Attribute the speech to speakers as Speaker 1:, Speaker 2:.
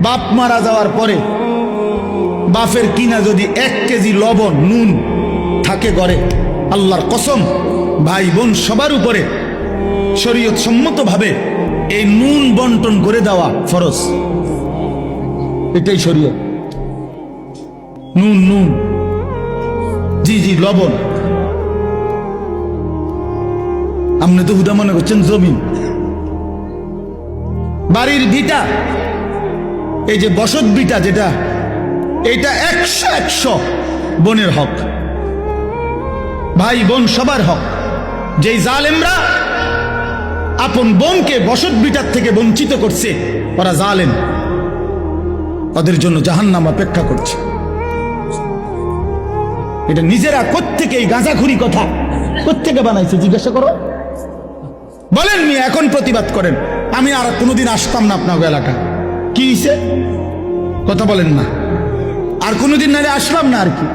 Speaker 1: বাপ মারা যাওয়ার পরে বাপের কিনা যদি 1 কেজি লবণ নুন থাকে ঘরে, আল্লাহর কসম ভাই বোন সবার উপরে শরীয়ত সম্মতভাবে এই নুন বন্টন করে দেওয়া ফরজ। এটাই শরীয়ত। নুন নুন জি জি লবণ। আপনি তো হুদা মনে করছেন জমিন, বাড়ির ভিটা, এই যে বসত ভিটা যেটা, এটা 100 বোনের হক, ভাই বোন সবার হক। যেই জালেমরা আপন বোনকে বসত ভিটার থেকে বঞ্চিত করছে, ওরা জালেম, ওদের জন্য জাহান্নাম অপেক্ষা করছে। এটা নিজেরা কোত্থেকে এই গাঁজাখুরি কথা কোত্থেকে বানাইছে জিজ্ঞাসা করো, বলেন মিয়া, এখন প্রতিবাদ করেন। আমি আর কোনোদিন আসতাম না আপনার এলাকা, কি হইছে কথা বলেন না, আর কোনোদিন নাহলে আসলাম না আর কি।